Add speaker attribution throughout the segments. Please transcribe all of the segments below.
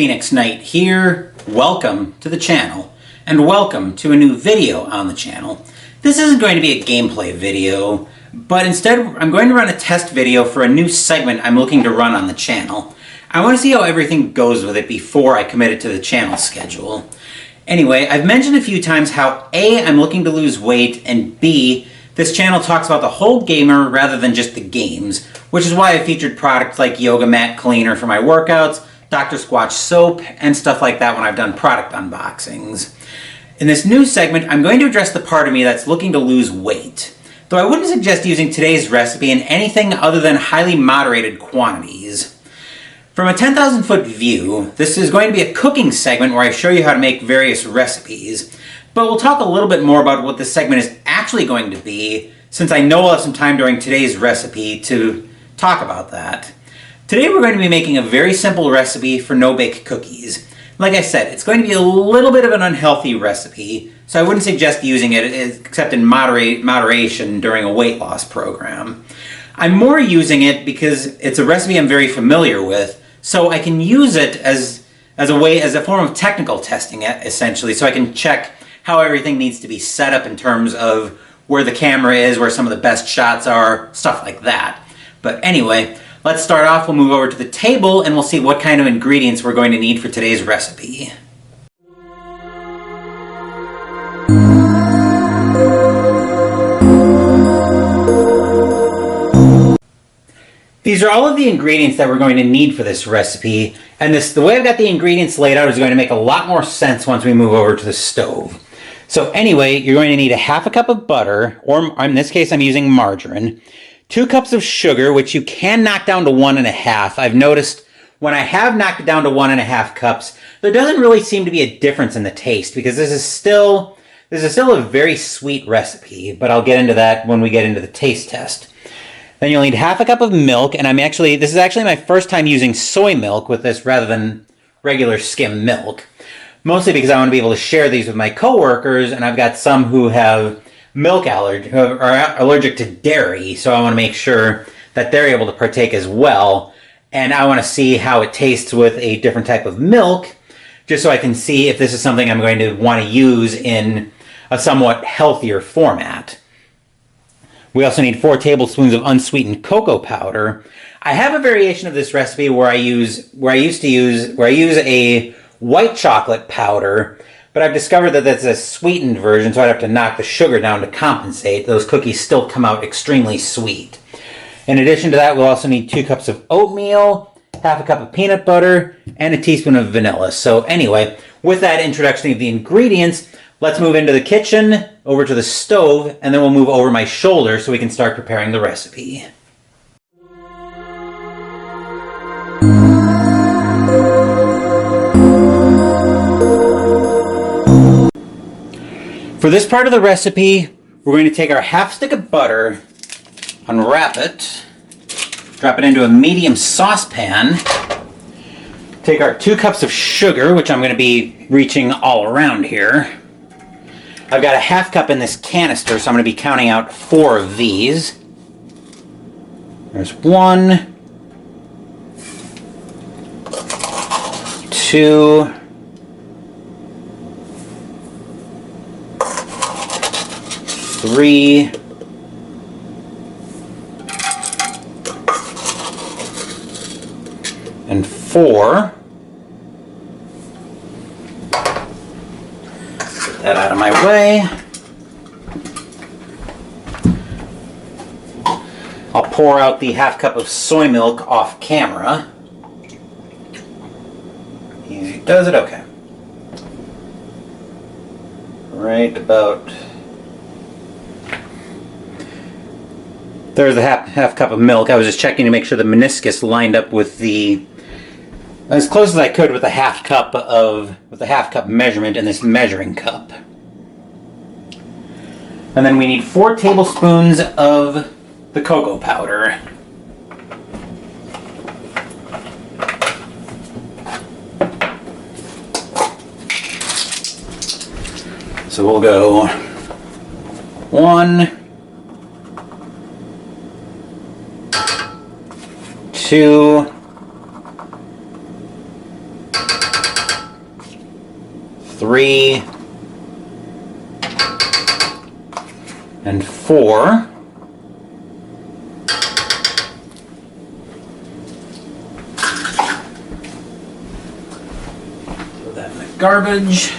Speaker 1: Phoenix Knight here. Welcome to the channel, and welcome to a new video on the channel. This isn't going to be a gameplay video, but instead I'm going to run a test video for a new segment I'm looking to run on the channel. I want to see how everything goes with it before I commit it to the channel schedule. Anyway, I've mentioned a few times how A, I'm looking to lose weight, and B, this channel talks about the whole gamer rather than just the games, which is why I featured products like Yoga Mat Cleaner for my workouts, Dr. Squatch soap, and stuff like that when I've done product unboxings. In this new segment, I'm going to address the part of me that's looking to lose weight, though I wouldn't suggest using today's recipe in anything other than highly moderated quantities. From a 10,000 foot view, this is going to be a cooking segment where I show you how to make various recipes, but we'll talk a little bit more about what this segment is actually going to be, since I know we'll have some time during today's recipe to talk about that. Today we're going to be making a very simple recipe for no-bake cookies. Like I said, it's going to be a little bit of an unhealthy recipe, so I wouldn't suggest using it except in moderation during a weight loss program. I'm more using it because it's a recipe I'm very familiar with, so I can use it as a form of technical testing, essentially, so I can check how everything needs to be set up in terms of where the camera is, where some of the best shots are, stuff like that. But anyway, let's start off. We'll move over to the table and we'll see what kind of ingredients we're going to need for today's recipe. These are all of the ingredients that we're going to need for this recipe, and the way I've got the ingredients laid out is going to make a lot more sense once we move over to the stove. So anyway, you're going to need a half a cup of butter, or in this case I'm using margarine, 2 cups of sugar, which you can knock down to 1.5. I've noticed when I have knocked it down to 1.5 cups, there doesn't really seem to be a difference in the taste, because this is still a very sweet recipe, but I'll get into that when we get into the taste test. Then you'll need half a cup of milk, and this is actually my first time using soy milk with this rather than regular skim milk. Mostly because I want to be able to share these with my coworkers, and I've got some who have milk allergy, who are allergic to dairy, so I want to make sure that they're able to partake as well. And I want to see how it tastes with a different type of milk, just so I can see if this is something I'm going to want to use in a somewhat healthier format. We also need 4 tablespoons of unsweetened cocoa powder. I have a variation of this recipe where I use a white chocolate powder, but I've discovered that that's a sweetened version, so I'd have to knock the sugar down to compensate. Those cookies still come out extremely sweet. In addition to that, we'll also need 2 cups of oatmeal, half a cup of peanut butter, and a teaspoon of vanilla. So anyway, with that introduction of the ingredients, let's move into the kitchen, over to the stove, and then we'll move over my shoulder so we can start preparing the recipe. For this part of the recipe, we're going to take our half stick of butter, unwrap it, drop it into a medium saucepan, take our 2 cups of sugar, which I'm going to be reaching all around here. I've got a half cup in this canister, so I'm going to be counting out 4 of these. There's 1, 2, 3, 4. Get that out of my way. I'll pour out the half cup of soy milk off camera. Easy does it, okay. Right about... There's the half cup of milk. I was just checking to make sure the meniscus lined up with as close as I could with the half cup measurement in this measuring cup. And then we need 4 tablespoons of the cocoa powder. So we'll go 1, 2, 3 and 4. Throw that in the garbage.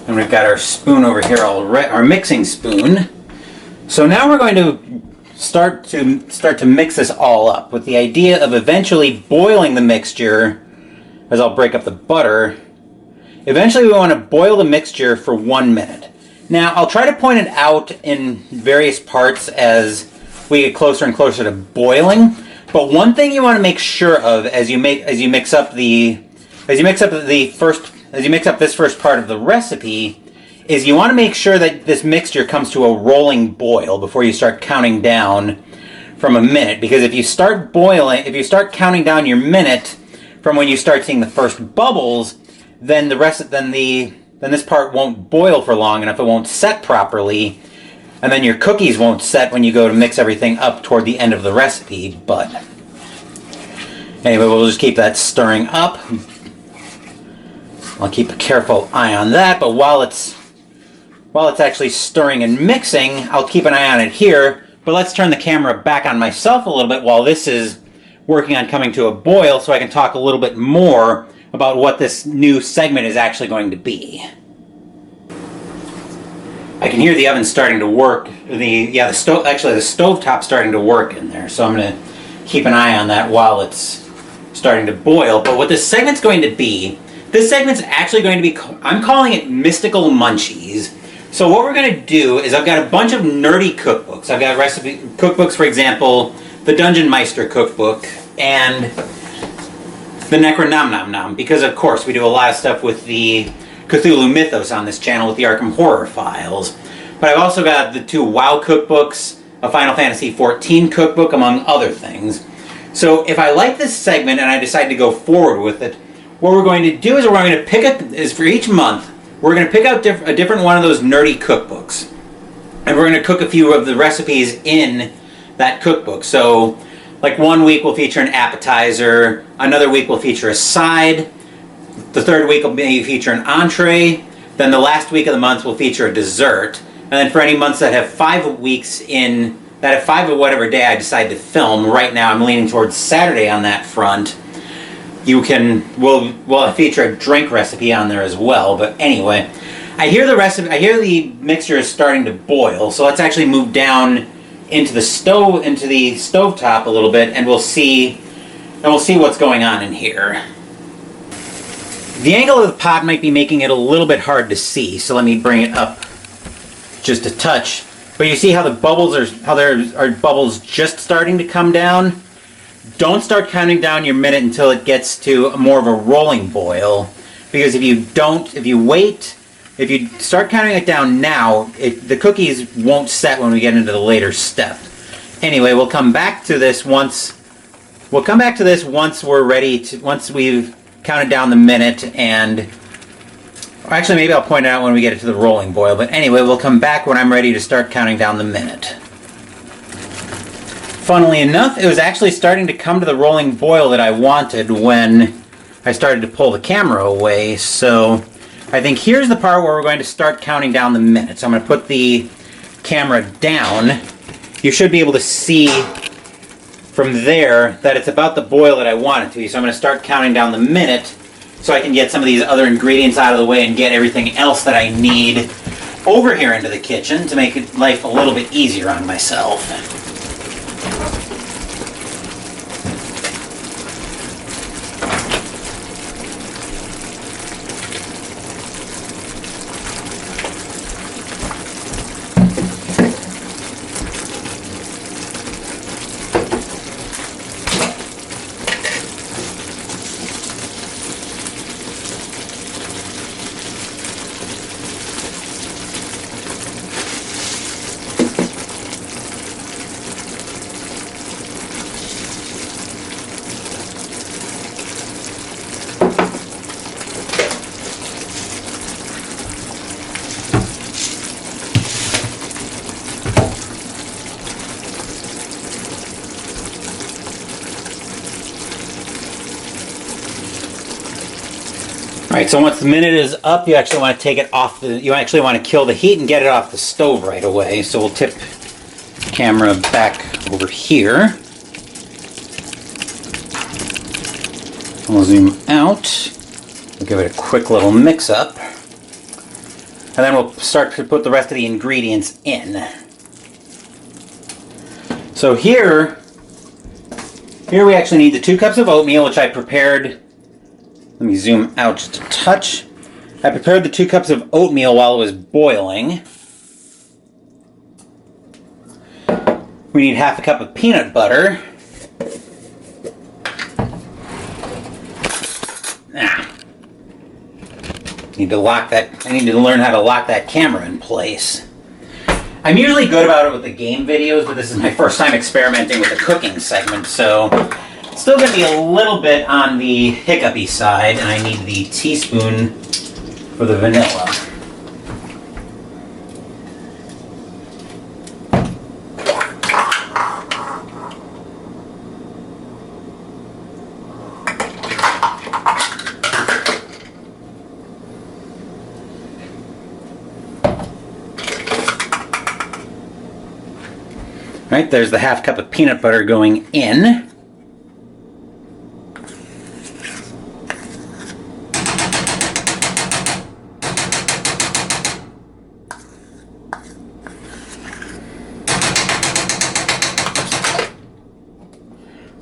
Speaker 1: And we've got our spoon over here already, our mixing spoon. So now we're going to start to mix this all up with the idea of eventually boiling the mixture, as I'll break up the butter. Eventually we want to boil the mixture for 1 minute. Now I'll try to point it out in various parts as we get closer and closer to boiling. But one thing you want to make sure of as you mix up this first part of the recipe is you want to make sure that this mixture comes to a rolling boil before you start counting down from a minute. Because if you start counting down your minute from when you start seeing the first bubbles, then this part won't boil for long enough. It won't set properly, and then your cookies won't set when you go to mix everything up toward the end of the recipe. But anyway, we'll just keep that stirring up. I'll keep a careful eye on that, but while it's actually stirring and mixing, I'll keep an eye on it here. But let's turn the camera back on myself a little bit while this is working on coming to a boil so I can talk a little bit more about what this new segment is actually going to be. I can hear the oven starting to work. The stovetop starting to work in there. So I'm going to keep an eye on that while it's starting to boil. But what this segment's going to be, I'm calling it Mystical Munchies. So what we're going to do is I've got a bunch of nerdy cookbooks. I've got recipe cookbooks, for example, the Dungeon Meister cookbook and the Necronomnom, because of course we do a lot of stuff with the Cthulhu mythos on this channel with the Arkham Horror Files. But I've also got the 2 WoW cookbooks, a Final Fantasy XIV cookbook, among other things. So if I like this segment and I decide to go forward with it, what we're going to do is for each month, we're going to pick out a different one of those nerdy cookbooks. And we're going to cook a few of the recipes in that cookbook. So, like, one week will feature an appetizer, another week will feature a side, the third week will maybe feature an entree, then the last week of the month will feature a dessert, and then for any months that have 5 weeks in, that have 5 of whatever day I decide to film, right now I'm leaning towards Saturday on that front, we'll feature a drink recipe on there as well. But anyway, I hear the mixture is starting to boil, so let's actually move down into the stovetop a little bit, and we'll see what's going on in here. The angle of the pot might be making it a little bit hard to see, so let me bring it up just a touch. But you see how there are bubbles just starting to come down? Don't start counting down your minute until it gets to more of a rolling boil, because if you start counting it down now, the cookies won't set when we get into the later step. Anyway, we'll come back to this once we're ready to, once we've counted down the minute, and actually maybe I'll point it out when we get it to the rolling boil, but anyway, we'll come back when I'm ready to start counting down the minute. Funnily enough, it was actually starting to come to the rolling boil that I wanted when I started to pull the camera away, so I think here's the part where we're going to start counting down the minutes. So I'm going to put the camera down. You should be able to see from there that it's about the boil that I want it to be. So I'm going to start counting down the minute so I can get some of these other ingredients out of the way and get everything else that I need over here into the kitchen to make life a little bit easier on myself. Alright, so once the minute is up, you actually want to take it off you actually want to kill the heat and get it off the stove right away. So we'll tip the camera back over here. We'll zoom out. We'll give it a quick little mix up. And then we'll start to put the rest of the ingredients in. So here we actually need the 2 cups of oatmeal, which I prepared. Let me zoom out just a touch. I prepared the 2 cups of oatmeal while it was boiling. We need half a cup of peanut butter. Need to lock that. I need to learn how to lock that camera in place. I'm usually good about it with the game videos, but this is my first time experimenting with the cooking segment, so it's still going to be a little bit on the hiccupy side, and I need the teaspoon for the vanilla. Right, there's the half cup of peanut butter going in.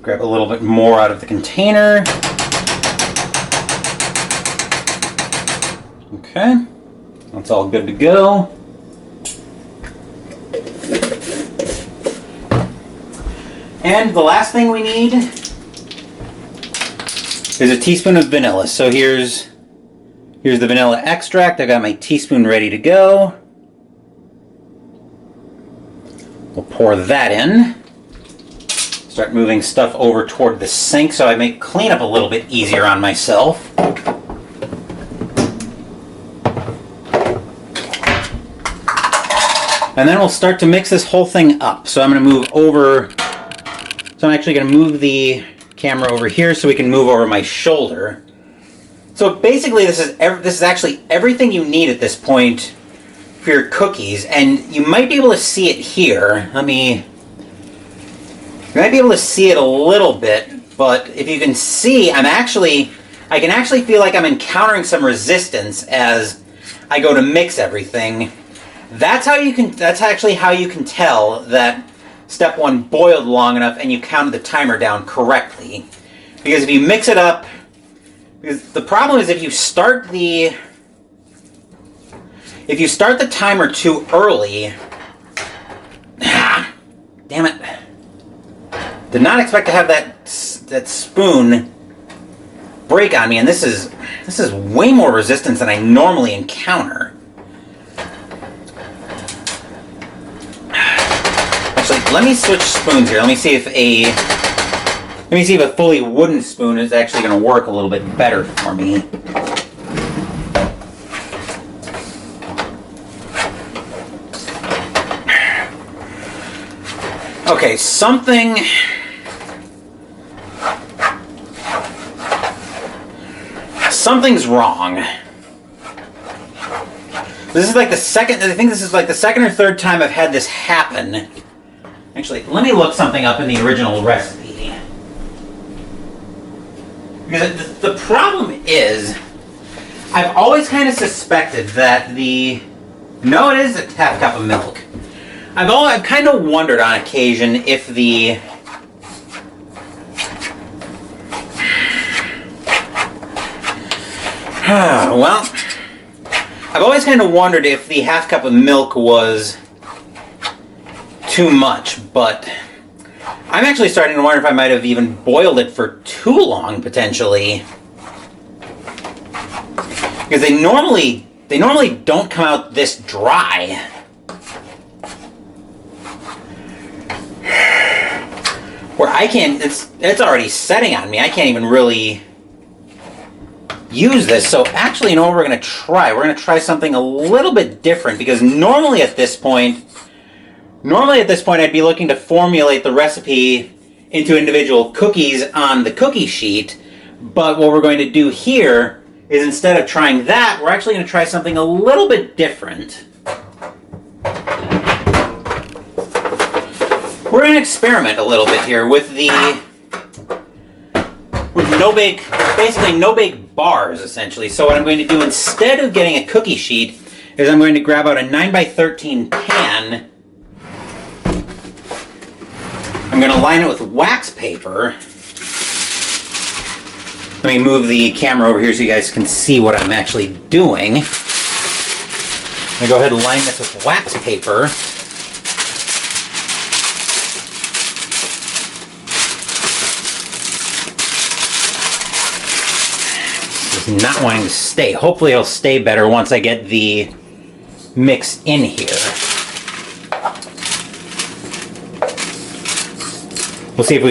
Speaker 1: Grab a little bit more out of the container. Okay, that's all good to go. And the last thing we need is a teaspoon of vanilla. So here's the vanilla extract. I got my teaspoon ready to go. We'll pour that in. Start moving stuff over toward the sink so I make cleanup a little bit easier on myself. And then we'll start to mix this whole thing up. So I'm going to move over. So I'm actually going to move the camera over here so we can move over my shoulder. So basically this is actually everything you need at this point for your cookies, and you might be able to see it here. You might be able to see it a little bit, but if you can see, I can actually feel like I'm encountering some resistance as I go to mix everything. That's actually how you can tell that step 1 boiled long enough and you counted the timer down correctly. Because if you mix it up, because the problem is if you start the timer too early, damn it. Did not expect to have that spoon break on me, and this is way more resistance than I normally encounter. Let me switch spoons here. Let me see if a fully wooden spoon is actually going to work a little bit better for me. Okay, something's wrong. This is like the second. I think this is like the second or third time I've had this happen. Actually, let me look something up in the original recipe. Because the problem is, I've always kind of suspected that no, it is a half cup of milk. I've kind of wondered on occasion if well, I've always kind of wondered if the half cup of milk was too much, but I'm actually starting to wonder if I might have even boiled it for too long, potentially. Because they normally don't come out this dry. Where I can't, it's already setting on me. I can't even really use this. So actually, you know what we're going to try? We're going to try something a little bit different, because normally at this point I'd be looking to formulate the recipe into individual cookies on the cookie sheet, but what we're going to do here is instead of trying that, we're actually going to try something a little bit different. We're going to experiment a little bit here with basically no-bake bars, essentially. So what I'm going to do, instead of getting a cookie sheet, is I'm going to grab out a 9x13 pan. I'm going to line it with wax paper. Let me move the camera over here so you guys can see what I'm actually doing. I'm going to go ahead and line this with wax paper. This is not wanting to stay. Hopefully it'll stay better once I get the mix in here. We'll see if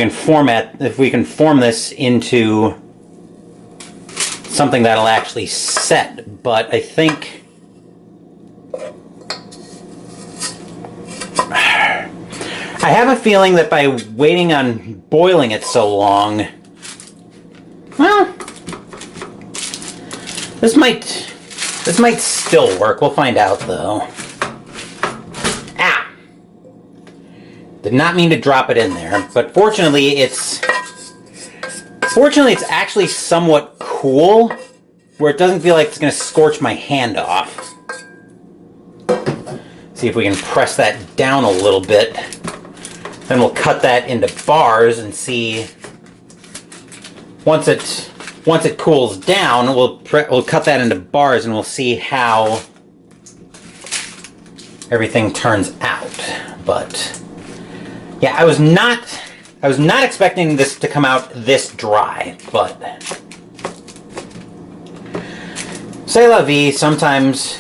Speaker 1: we can form this into something that'll actually set, but I think I have a feeling that by waiting on boiling it so long, well, this might still work. We'll find out though. Ah! Did not mean to drop it in there, but fortunately it's actually somewhat cool, where it doesn't feel like it's going to scorch my hand off. See if we can press that down a little bit. Then we'll cut that into bars and see. Once it cools down, we'll cut that into bars and we'll see how everything turns out. But yeah, I was not expecting this to come out this dry, but c'est la vie. Sometimes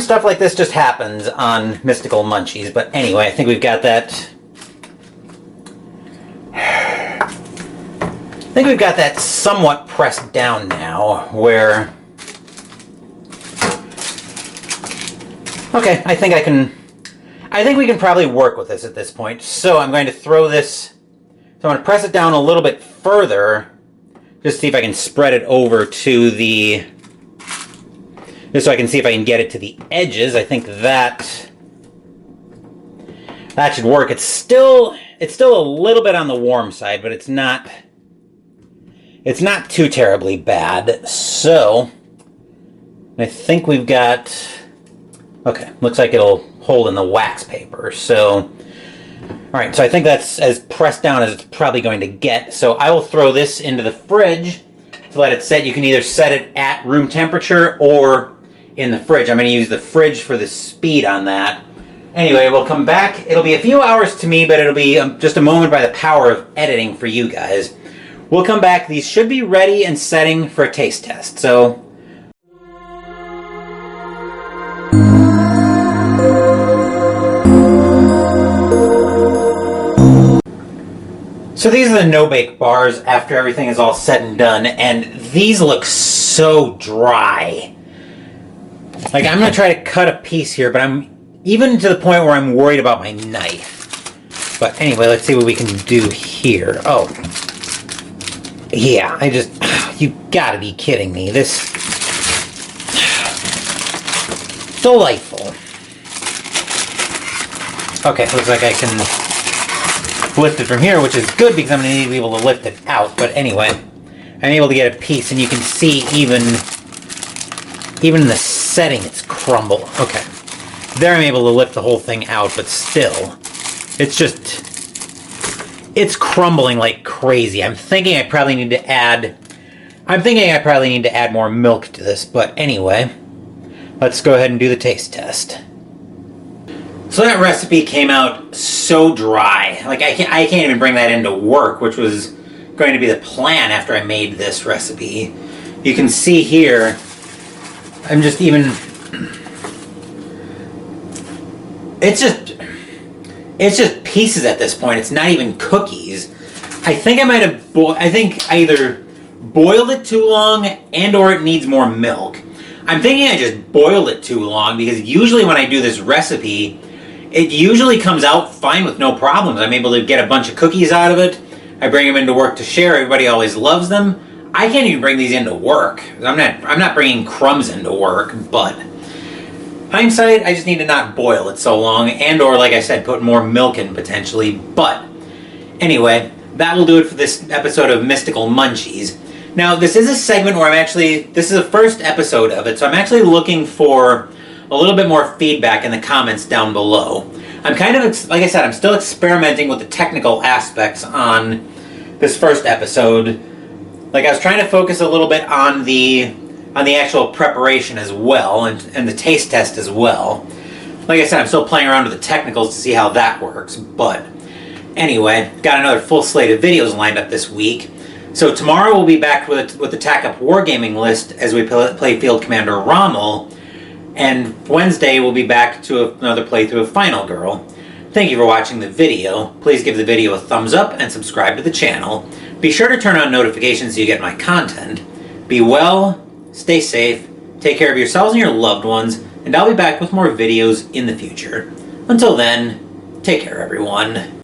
Speaker 1: stuff like this just happens on Mystical Munchies. But anyway, I think we've got that. I think we've got that somewhat pressed down now, where... Okay, I think we can probably work with this at this point. So I'm going to throw this... So I'm going to press it down a little bit further, just to see if I can spread it over to the... Just so I can see if I can get it to the edges. I think that should work. It's still a little bit on the warm side, but it's not too terribly bad. So I think we've got... Okay, looks like it'll hold in the wax paper. So, alright, so I think that's as pressed down as it's probably going to get. So I will throw this into the fridge to let it set. You can either set it at room temperature or in the fridge. I'm going to use the fridge for the speed on that. Anyway, we'll come back. It'll be a few hours to me, but it'll be just a moment by the power of editing for you guys. We'll come back. These should be ready and setting for a taste test. So these are the no-bake bars after everything is all said and done, and these look so dry. Like, I'm going to try to cut a piece here, but I'm even to the point where I'm worried about my knife. But anyway, let's see what we can do here. Oh. Yeah, you gotta be kidding me. This... Delightful. Okay, looks like I can lift it from here, which is good because I'm going to need to be able to lift it out. But anyway, I'm able to get a piece, and you can see even in the setting it's crumbled. Okay, there I'm able to lift the whole thing out, but still, it's crumbling like crazy. I'm thinking I probably need to add more milk to this. But anyway, let's go ahead and do the taste test. So that recipe came out so dry. Like, I can't even bring that into work, which was going to be the plan after I made this recipe. You can see here, I'm just even... It's just pieces at this point. It's not even cookies. I think I either boiled it too long and or it needs more milk. I'm thinking I just boiled it too long, because usually when I do this recipe, it usually comes out fine with no problems. I'm able to get a bunch of cookies out of it. I bring them into work to share. Everybody always loves them. I can't even bring these into work. I'm not bringing crumbs into work, but hindsight, I just need to not boil it so long, and or, like I said, put more milk in potentially. But anyway, that will do it for this episode of Mystical Munchies. Now, this is a segment where this is the first episode of it, so I'm actually looking for a little bit more feedback in the comments down below. I'm kind of, like I said, I'm still experimenting with the technical aspects on this first episode. Like, I was trying to focus a little bit on the actual preparation as well, and the taste test as well. Like I said, I'm still playing around with the technicals to see how that works, but anyway, got another full slate of videos lined up this week. So tomorrow we'll be back with the Tack Up Wargaming list as we play Field Commander Rommel, and Wednesday we'll be back to another playthrough of Final Girl. Thank you for watching the video. Please give the video a thumbs up and subscribe to the channel. Be sure to turn on notifications so you get my content. Be well, stay safe, take care of yourselves and your loved ones, and I'll be back with more videos in the future. Until then, take care everyone.